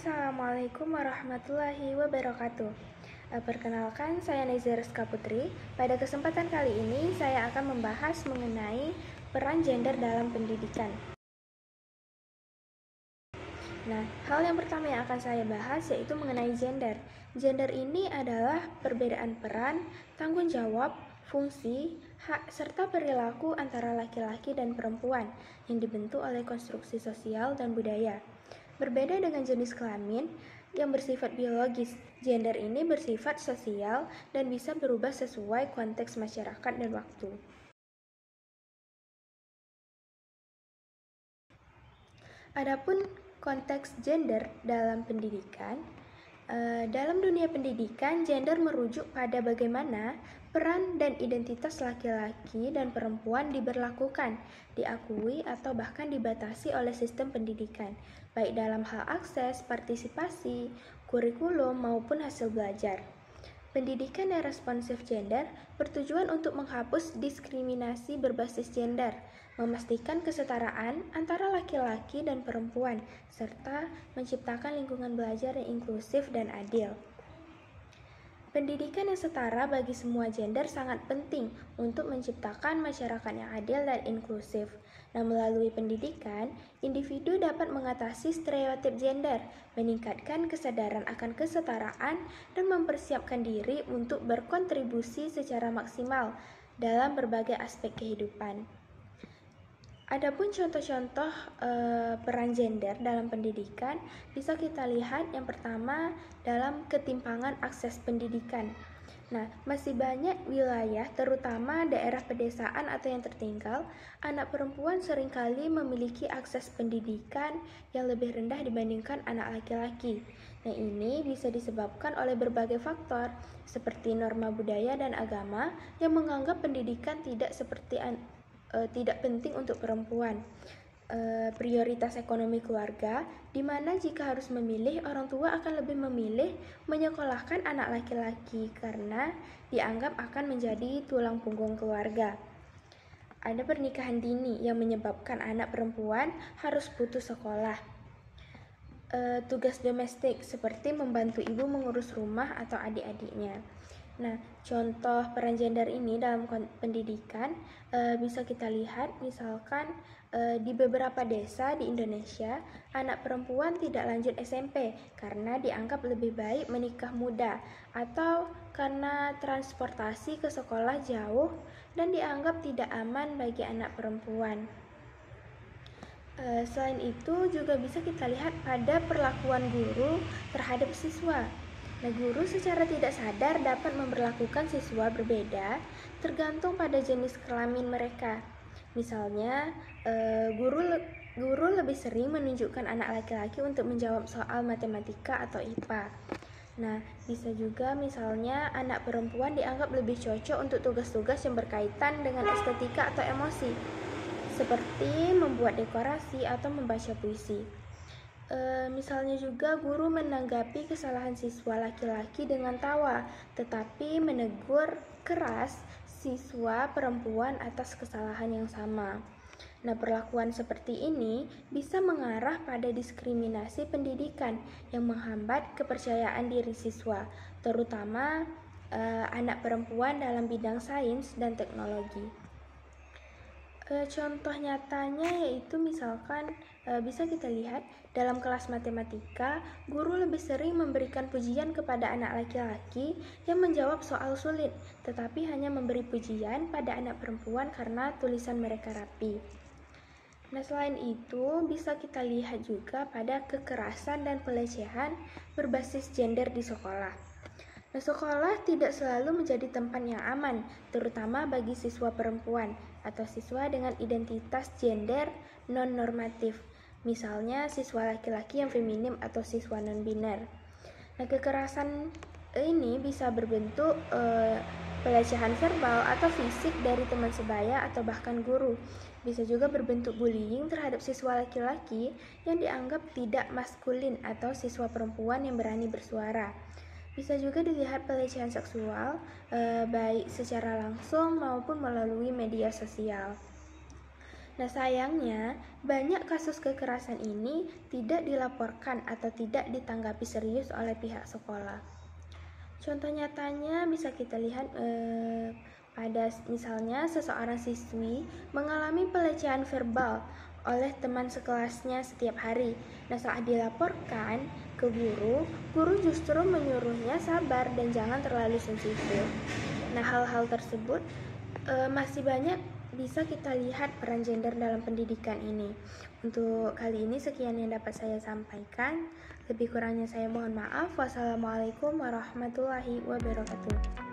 Assalamualaikum warahmatullahi wabarakatuh. Perkenalkan, saya Nezia Rizka Putri. Pada kesempatan kali ini, saya akan membahas mengenai peran gender dalam pendidikan. Nah, hal yang pertama yang akan saya bahas yaitu mengenai gender. Gender ini adalah perbedaan peran, tanggung jawab, fungsi, hak, serta perilaku antara laki-laki dan perempuan yang dibentuk oleh konstruksi sosial dan budaya. Berbeda dengan jenis kelamin yang bersifat biologis, gender ini bersifat sosial dan bisa berubah sesuai konteks masyarakat dan waktu. Adapun konteks gender dalam pendidikan, dalam dunia pendidikan, gender merujuk pada bagaimana peran dan identitas laki-laki dan perempuan diberlakukan, diakui, atau bahkan dibatasi oleh sistem pendidikan, baik dalam hal akses, partisipasi, kurikulum, maupun hasil belajar. Pendidikan yang responsif gender bertujuan untuk menghapus diskriminasi berbasis gender, memastikan kesetaraan antara laki-laki dan perempuan, serta menciptakan lingkungan belajar yang inklusif dan adil. Pendidikan yang setara bagi semua gender sangat penting untuk menciptakan masyarakat yang adil dan inklusif. Nah, melalui pendidikan, individu dapat mengatasi stereotip gender, meningkatkan kesadaran akan kesetaraan, dan mempersiapkan diri untuk berkontribusi secara maksimal dalam berbagai aspek kehidupan. Adapun contoh-contoh peran gender dalam pendidikan bisa kita lihat yang pertama dalam ketimpangan akses pendidikan. Nah, masih banyak wilayah, terutama daerah pedesaan atau yang tertinggal, anak perempuan seringkali memiliki akses pendidikan yang lebih rendah dibandingkan anak laki-laki. Nah, ini bisa disebabkan oleh berbagai faktor, seperti norma budaya dan agama yang menganggap pendidikan tidak penting untuk perempuan. Prioritas ekonomi keluarga, di mana jika harus memilih, orang tua akan lebih memilih menyekolahkan anak laki-laki karena dianggap akan menjadi tulang punggung keluarga. Ada pernikahan dini yang menyebabkan anak perempuan harus putus sekolah. Tugas domestik seperti membantu ibu mengurus rumah atau adik-adiknya. Nah, contoh peran gender ini dalam pendidikan bisa kita lihat misalkan di beberapa desa di Indonesia, anak perempuan tidak lanjut SMP karena dianggap lebih baik menikah muda atau karena transportasi ke sekolah jauh dan dianggap tidak aman bagi anak perempuan. Selain itu juga bisa kita lihat pada perlakuan guru terhadap siswa. Nah, guru secara tidak sadar dapat memperlakukan siswa berbeda tergantung pada jenis kelamin mereka. Misalnya, guru lebih sering menunjukkan anak laki-laki untuk menjawab soal matematika atau IPA. Nah, bisa juga misalnya anak perempuan dianggap lebih cocok untuk tugas-tugas yang berkaitan dengan estetika atau emosi, seperti membuat dekorasi atau membaca puisi. Misalnya juga guru menanggapi kesalahan siswa laki-laki dengan tawa, tetapi menegur keras siswa perempuan atas kesalahan yang sama. Nah, perlakuan seperti ini bisa mengarah pada diskriminasi pendidikan yang menghambat kepercayaan diri siswa, terutama anak perempuan dalam bidang sains dan teknologi. Contoh nyatanya yaitu misalkan bisa kita lihat dalam kelas matematika, guru lebih sering memberikan pujian kepada anak laki-laki yang menjawab soal sulit, tetapi hanya memberi pujian pada anak perempuan karena tulisan mereka rapi. Nah, selain itu bisa kita lihat juga pada kekerasan dan pelecehan berbasis gender di sekolah. Nah, sekolah tidak selalu menjadi tempat yang aman, terutama bagi siswa perempuan atau siswa dengan identitas gender non-normatif, misalnya siswa laki-laki yang feminim atau siswa non-biner. Nah, kekerasan ini bisa berbentuk pelecehan verbal atau fisik dari teman sebaya atau bahkan guru. Bisa juga berbentuk bullying terhadap siswa laki-laki yang dianggap tidak maskulin atau siswa perempuan yang berani bersuara. Bisa juga dilihat pelecehan seksual, baik secara langsung maupun melalui media sosial. Nah, sayangnya banyak kasus kekerasan ini tidak dilaporkan atau tidak ditanggapi serius oleh pihak sekolah. Contoh nyatanya bisa kita lihat pada misalnya seseorang siswi mengalami pelecehan verbal oleh teman sekelasnya setiap hari. Nah, saat dilaporkan ke guru justru menyuruhnya sabar dan jangan terlalu sensitif. Nah, hal-hal tersebut masih banyak bisa kita lihat peran gender dalam pendidikan ini. Untuk kali ini sekian yang dapat saya sampaikan. Lebih kurangnya saya mohon maaf. Wassalamualaikum warahmatullahi wabarakatuh.